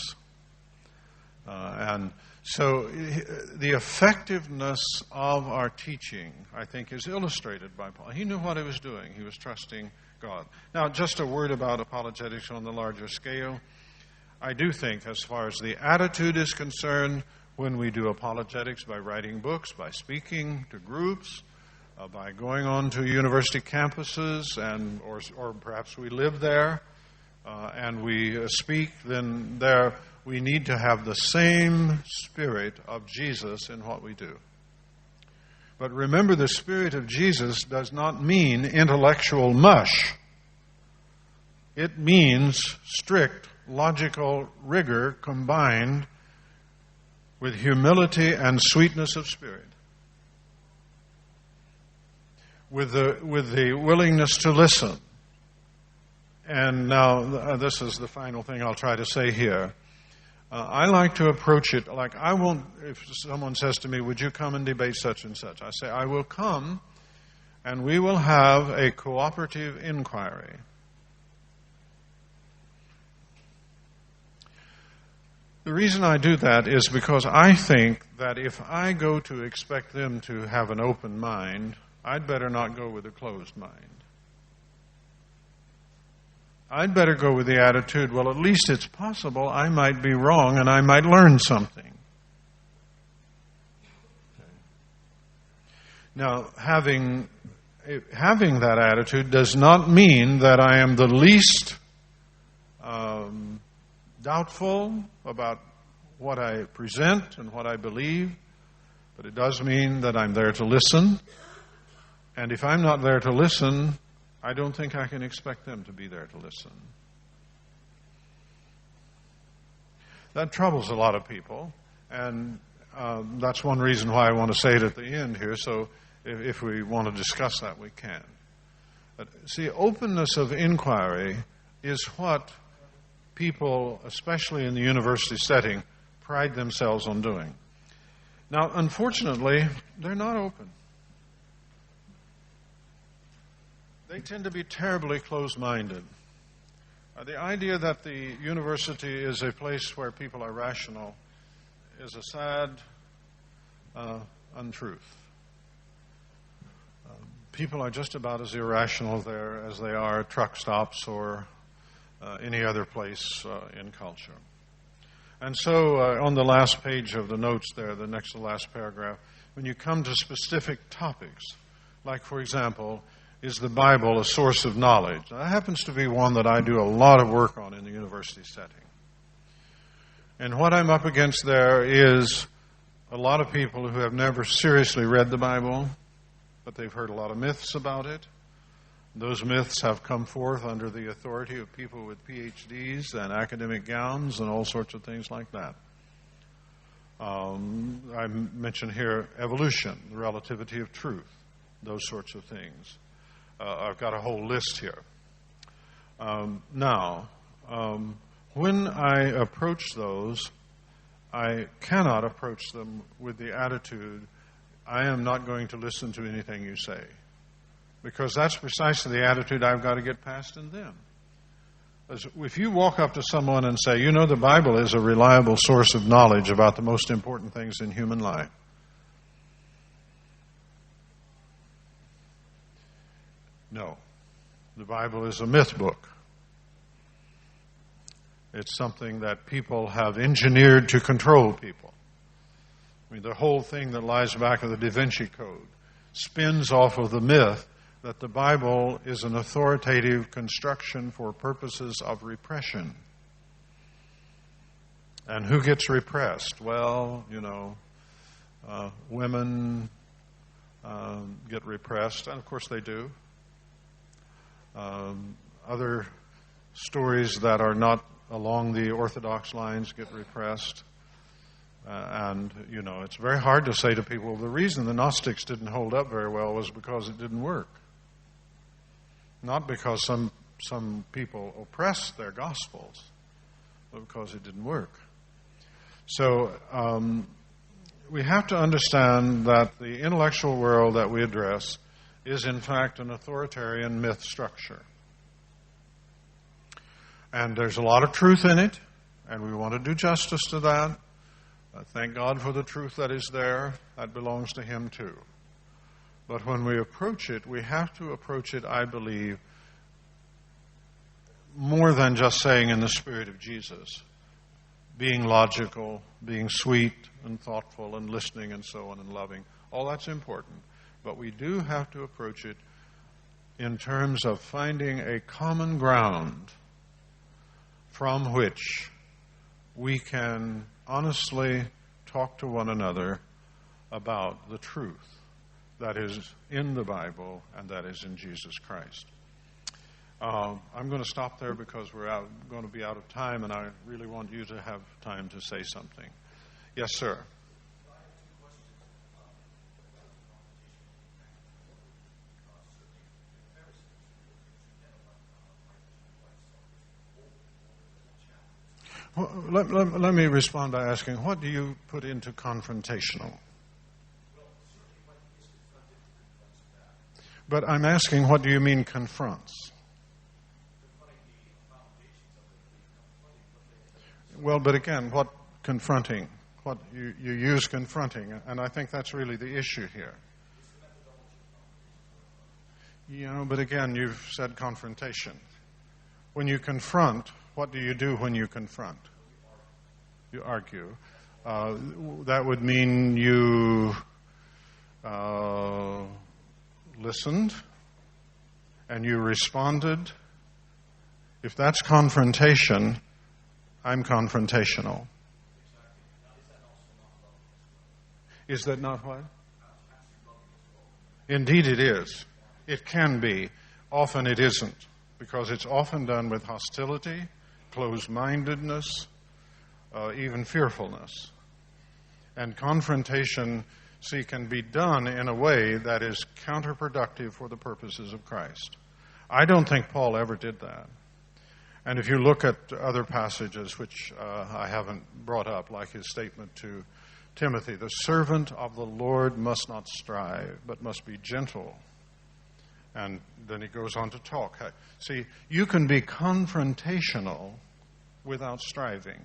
And so the effectiveness of our teaching, I think, is illustrated by Paul. He knew what he was doing. He was trusting God. Now, just a word about apologetics on the larger scale. I do think, as far as the attitude is concerned, when we do apologetics by writing books, by speaking to groups, by going on to university campuses, and or perhaps we live there and we speak, then there we need to have the same spirit of Jesus in what we do. But remember, the spirit of Jesus does not mean intellectual mush. It means strict logical rigor combined with humility and sweetness of spirit. With the willingness to listen. And now, this is the final thing I'll try to say here. I like to approach it like I won't, if someone says to me, would you come and debate such and such? I say, I will come and we will have a cooperative inquiry. The reason I do that is because I think that if I go to expect them to have an open mind, I'd better not go with a closed mind. I'd better go with the attitude, well, at least it's possible I might be wrong and I might learn something. Now, having that attitude does not mean that I am the least doubtful about what I present and what I believe, but it does mean that I'm there to listen. And if I'm not there to listen, I don't think I can expect them to be there to listen. That troubles a lot of people, and that's one reason why I want to say it at the end here, so if we want to discuss that, we can. But see, openness of inquiry is what people, especially in the university setting, pride themselves on doing. Now, unfortunately, they're not open. They tend to be terribly closed-minded. The idea that the university is a place where people are rational is a sad untruth. People are just about as irrational there as they are at truck stops or any other place in culture. And so on the last page of the notes there, the next to last paragraph, when you come to specific topics, like, for example, is the Bible a source of knowledge? Now, that happens to be one that I do a lot of work on in the university setting. And what I'm up against there is a lot of people who have never seriously read the Bible, but they've heard a lot of myths about it. Those myths have come forth under the authority of people with PhDs and academic gowns and all sorts of things like that. I mentioned here evolution, the relativity of truth, those sorts of things. I've got a whole list here. Now, when I approach those, I cannot approach them with the attitude, I am not going to listen to anything you say. Because that's precisely the attitude I've got to get past in them. If you walk up to someone and say, you know, the Bible is a reliable source of knowledge about the most important things in human life. No. The Bible is a myth book. It's something that people have engineered to control people. I mean, the whole thing that lies back of the Da Vinci Code spins off of the myth that the Bible is an authoritative construction for purposes of repression. And who gets repressed? Well, you know, women get repressed, and of course they do. Other stories that are not along the orthodox lines get repressed. And, you know, it's very hard to say to people, well, the reason the Gnostics didn't hold up very well was because it didn't work. Not because some people oppressed their gospels, but because it didn't work. So we have to understand that the intellectual world that we address is in fact an authoritarian myth structure. And there's a lot of truth in it, and we want to do justice to that. Thank God for the truth that is there. That belongs to Him too. But when we approach it, we have to approach it, I believe, more than just saying in the spirit of Jesus, being logical, being sweet and thoughtful and listening and so on and loving. All that's important. But we do have to approach it in terms of finding a common ground from which we can honestly talk to one another about the truth that is in the Bible and that is in Jesus Christ. I'm going to stop there because we're going to be out of time, and I really want you to have time to say something. Yes, sir. Well, let me respond by asking, what do you put into confrontational? But I'm asking, what do you mean confronts? Well, but again, what confronting? What you use confronting, and I think that's really the issue here. You know, but again, you've said confrontation. When you confront, what do you do when you confront? You argue. That would mean you listened and you responded, if that's confrontation, I'm confrontational. Is that not what? Indeed it is. It can be. Often it isn't, because it's often done with hostility, closed-mindedness, even fearfulness. And confrontation, can be done in a way that is counterproductive for the purposes of Christ. I don't think Paul ever did that. And if you look at other passages, which I haven't brought up, like his statement to Timothy, the servant of the Lord must not strive, but must be gentle. And then he goes on to talk. See, you can be confrontational without striving.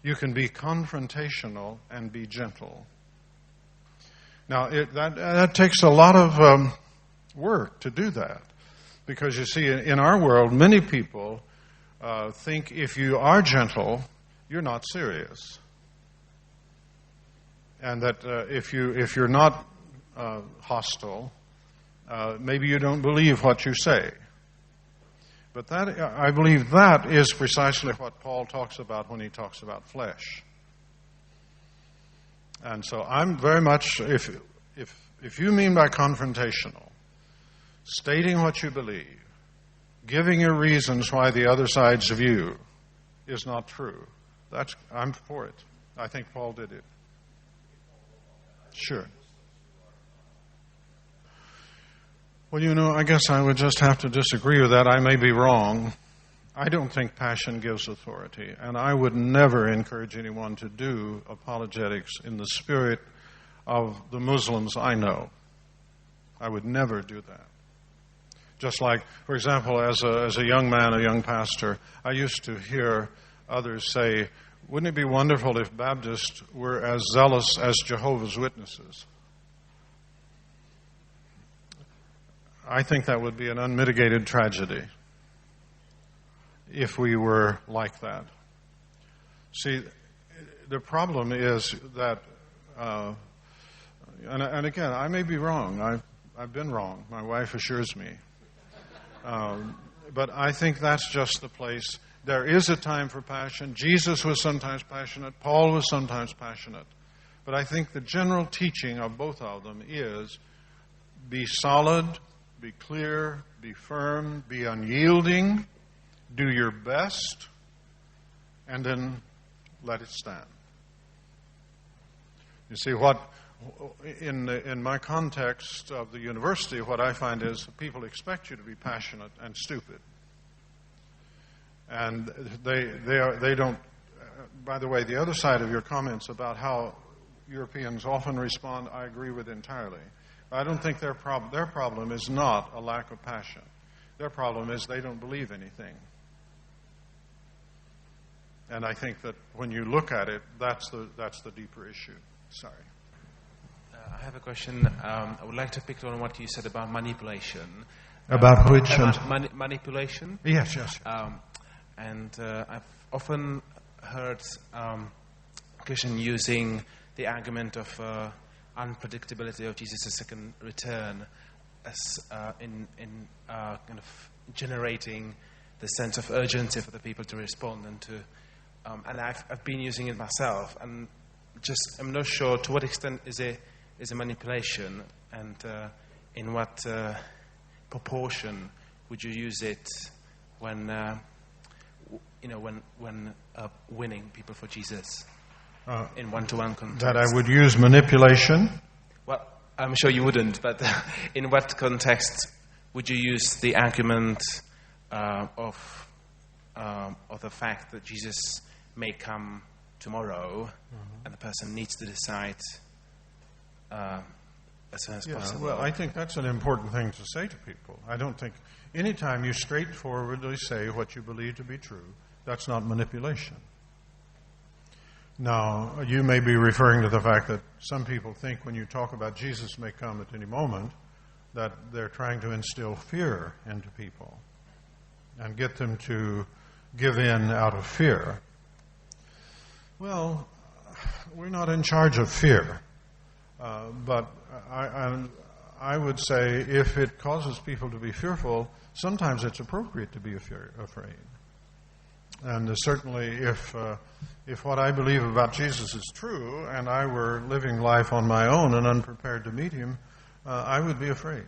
You can be confrontational and be gentle. Now, that takes a lot of work to do that. Because you see, in our world, many people think if you are gentle, you're not serious. And that if you're not hostile, maybe you don't believe what you say. But that, I believe that is precisely what Paul talks about when he talks about flesh. And so I'm very much, if you mean by confrontational, stating what you believe, giving your reasons why the other side's view is not true, I'm for it. I think Paul did it. Sure. Well, I guess I would just have to disagree with that. I may be wrong. I don't think passion gives authority, and I would never encourage anyone to do apologetics in the spirit of the Muslims I know. I would never do that. Just like, for example, as a young man, a young pastor, I used to hear others say, wouldn't it be wonderful if Baptists were as zealous as Jehovah's Witnesses? I think that would be an unmitigated tragedy if we were like that. See, the problem is that, and again, I may be wrong. I've been wrong. My wife assures me. But I think that's just the place. There is a time for passion. Jesus was sometimes passionate. Paul was sometimes passionate. But I think the general teaching of both of them is be solid, be clear, be firm, be unyielding, do your best, and then let it stand. You see, in my context of the university, what I find is people expect you to be passionate and stupid. And they don't. By the way, the other side of your comments about how Europeans often respond, I agree with entirely. I don't think their problem is not a lack of passion. Their problem is they don't believe anything. And I think that when you look at it, that's the deeper issue. Sorry. I have a question. I would like to pick on what you said about manipulation. About which? Manipulation? Yes. And I've often heard Christians using the argument of unpredictability of Jesus' second return as in kind of generating the sense of urgency for the people to respond and to. And I've been using it myself, and just I'm not sure to what extent is a manipulation, and in what proportion would you use it when winning people for Jesus in one-to-one context? That I would use manipulation? Well, I'm sure you wouldn't, but in what context would you use the argument of the fact that Jesus may come tomorrow, and the person needs to decide as soon as possible? Well, I think that's an important thing to say to people. I don't think anytime you straightforwardly say what you believe to be true, that's not manipulation. Now, you may be referring to the fact that some people think when you talk about Jesus may come at any moment, that they're trying to instill fear into people and get them to give in out of fear. Well, we're not in charge of fear. But I would say if it causes people to be fearful, sometimes it's appropriate to be afraid. And certainly if what I believe about Jesus is true and I were living life on my own and unprepared to meet him, I would be afraid.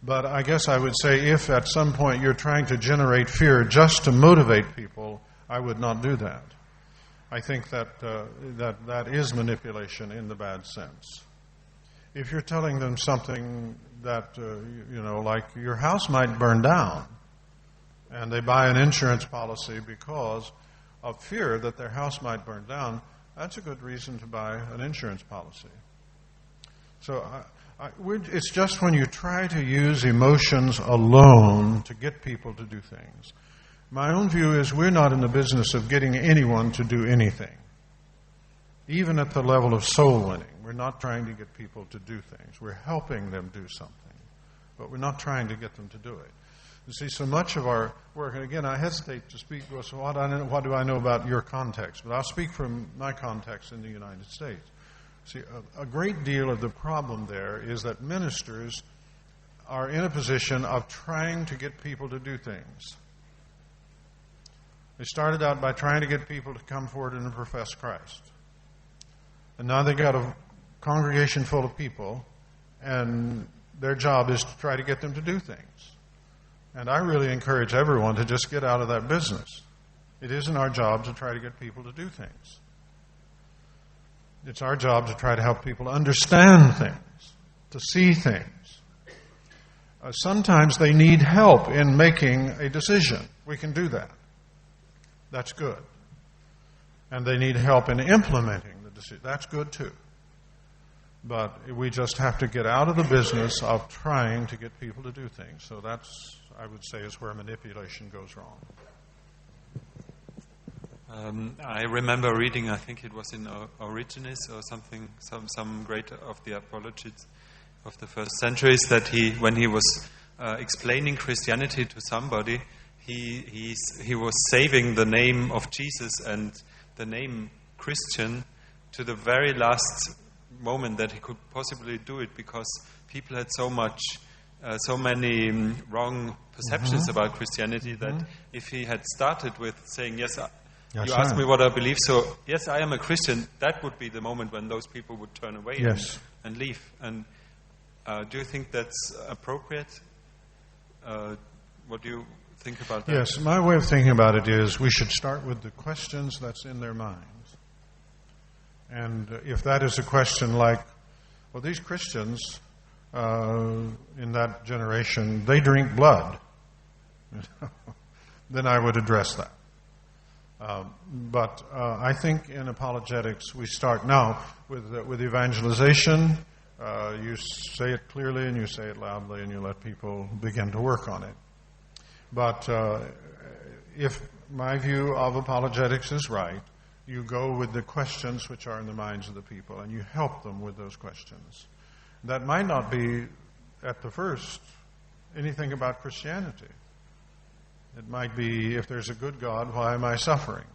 But I guess I would say if at some point you're trying to generate fear just to motivate people, I would not do that. I think that is manipulation in the bad sense. If you're telling them something that, like your house might burn down, and they buy an insurance policy because of fear that their house might burn down, that's a good reason to buy an insurance policy. So it's just when you try to use emotions alone to get people to do things. My own view is we're not in the business of getting anyone to do anything. Even at the level of soul winning, we're not trying to get people to do things. We're helping them do something, but we're not trying to get them to do it. You see, so much of our work, and again, I hesitate to speak, so what do I know about your context? But I'll speak from my context in the United States. See, a great deal of the problem there is that ministers are in a position of trying to get people to do things. They started out by trying to get people to come forward and profess Christ. And now they've got a congregation full of people, and their job is to try to get them to do things. And I really encourage everyone to just get out of that business. It isn't our job to try to get people to do things. It's our job to try to help people understand things, to see things. Sometimes they need help in making a decision. We can do that. That's good. And they need help in implementing the decision. That's good too. But we just have to get out of the business of trying to get people to do things. So that's, I would say, is where manipulation goes wrong. I remember reading, I think it was in Origenes or something, some great of the Apologists of the first centuries, that when he was explaining Christianity to somebody, he was saving the name of Jesus and the name Christian to the very last moment that he could possibly do it, because people had so many wrong perceptions about Christianity that if he had started with saying, yes, you asked me what I believe, so yes, I am a Christian, that would be the moment when those people would turn away and leave. And do you think that's appropriate? What do you think about that? Yes, my way of thinking about it is we should start with the questions that's in their minds. And if that is a question like, well, these Christians in that generation, they drink blood, then I would address that. But I think in apologetics we start now with evangelization. You say it clearly and you say it loudly and you let people begin to work on it. But if my view of apologetics is right, you go with the questions which are in the minds of the people and you help them with those questions. That might not be, at the first, anything about Christianity. It might be, if there's a good God, why am I suffering?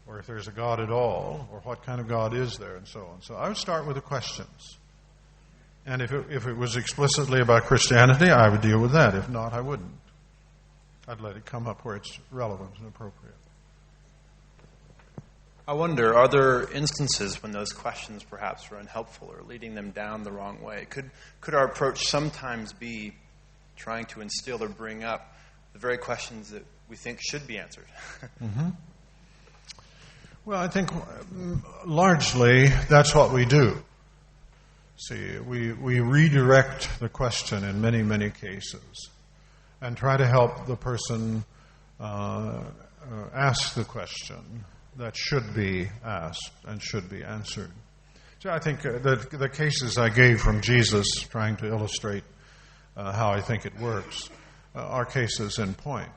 Or if there's a God at all, or what kind of God is there, and so on. So I would start with the questions. And if it was explicitly about Christianity, I would deal with that. If not, I wouldn't. I'd let it come up where it's relevant and appropriate. I wonder, are there instances when those questions perhaps were unhelpful or leading them down the wrong way? Could our approach sometimes be trying to instill or bring up the very questions that we think should be answered? Well, I think largely that's what we do. See, we redirect the question in many, many cases and try to help the person ask the question that should be asked and should be answered. So I think the cases I gave from Jesus, trying to illustrate how I think it works, are cases in point.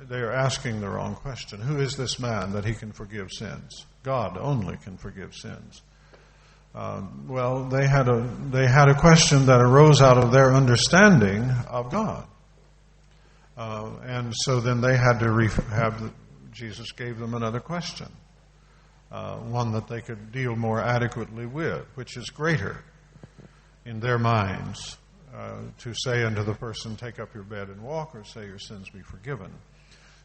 They are asking the wrong question. Who is this man that he can forgive sins? God only can forgive sins. Well, they had a question that arose out of their understanding of God. And so then they had to Jesus gave them another question. one that they could deal more adequately with, which is greater in their minds to say unto the person, take up your bed and walk, or say your sins be forgiven.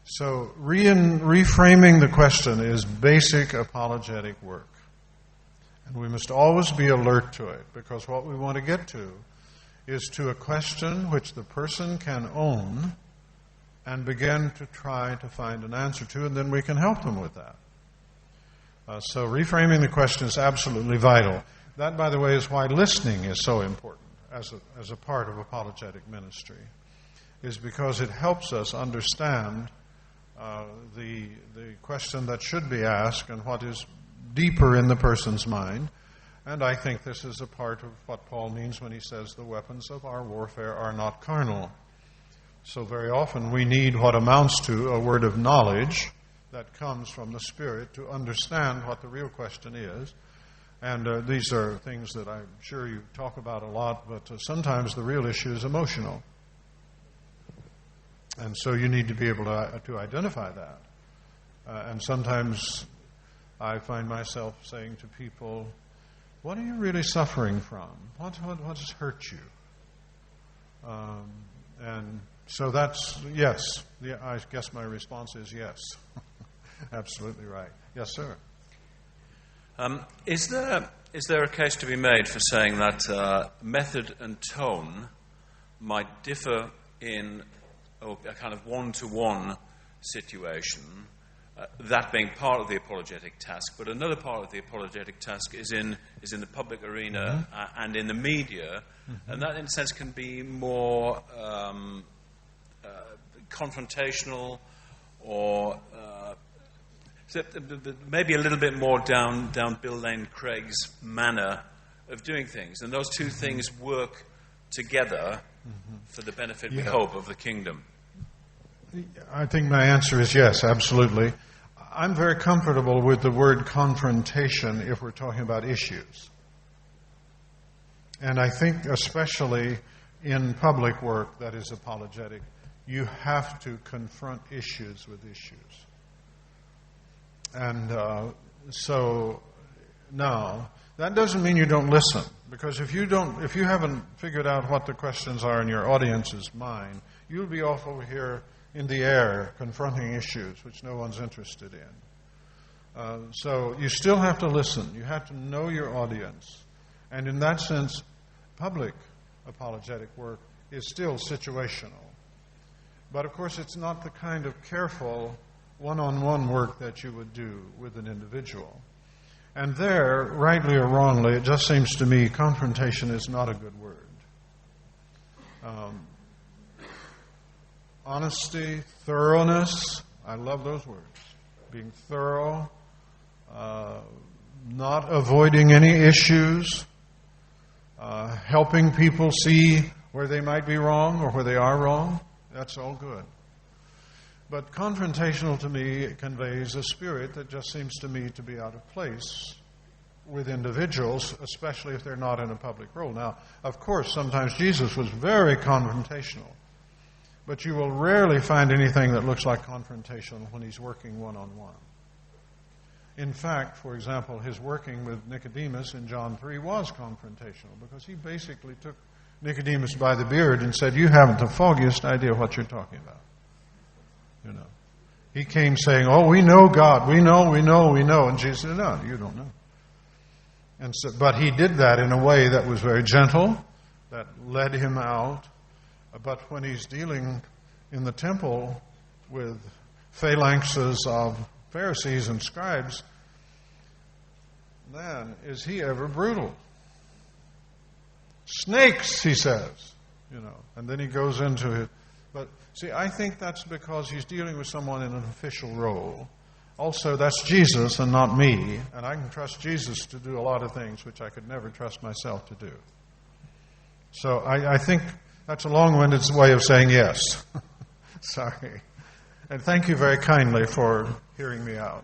So reframing the question is basic apologetic work. And we must always be alert to it, because what we want to get to is to a question which the person can own and begin to try to find an answer to, and then we can help them with that. So reframing the question is absolutely vital. That, by the way, is why listening is so important as a part of apologetic ministry, is because it helps us understand the question that should be asked and what is deeper in the person's mind. And I think this is a part of what Paul means when he says the weapons of our warfare are not carnal. So very often we need what amounts to a word of knowledge that comes from the Spirit to understand what the real question is. And these are things that I'm sure you talk about a lot, but sometimes the real issue is emotional. And so you need to be able to identify that. And sometimes I find myself saying to people, what are you really suffering from? What has hurt you? And so that's, yes. I guess my response is yes. Absolutely right. Yes, sir. Is there a case to be made for saying that method and tone might differ in a kind of one-to-one situation, that being part of the apologetic task, but another part of the apologetic task is in the public arena and in the media, and that in a sense can be more confrontational or maybe a little bit more down Bill Lane Craig's manner of doing things, and those two things work together for the benefit, we hope, of the kingdom. I think my answer is yes, absolutely. I'm very comfortable with the word confrontation if we're talking about issues. And I think especially in public work that is apologetic, you have to confront issues with issues. And so now, that doesn't mean you don't listen, because if you haven't figured out what the questions are in your audience's mind, you'll be off over here in the air confronting issues which no one's interested in. So you still have to listen. You have to know your audience. And in that sense, public apologetic work is still situational. But of course, it's not the kind of careful one-on-one work that you would do with an individual. And there, rightly or wrongly, it just seems to me confrontation is not a good word. Honesty, thoroughness, I love those words. Being thorough, not avoiding any issues, helping people see where they might be wrong or where they are wrong, that's all good. But confrontational to me conveys a spirit that just seems to me to be out of place with individuals, especially if they're not in a public role. Now, of course, sometimes Jesus was very confrontational, but you will rarely find anything that looks like confrontation when he's working one-on-one. In fact, for example, his working with Nicodemus in John 3 was confrontational, because he basically took Nicodemus by the beard and said, you haven't the foggiest idea what you're talking about. You know, he came saying, oh, we know God, we know. And Jesus said, no, you don't know. And so, but he did that in a way that was very gentle, that led him out. But when he's dealing in the temple with phalanxes of Pharisees and scribes, man, is he ever brutal. Snakes, he says, and then he goes into it. But see, I think that's because he's dealing with someone in an official role. Also, that's Jesus and not me, and I can trust Jesus to do a lot of things which I could never trust myself to do. So I think that's a long-winded way of saying yes. Sorry. And thank you very kindly for hearing me out.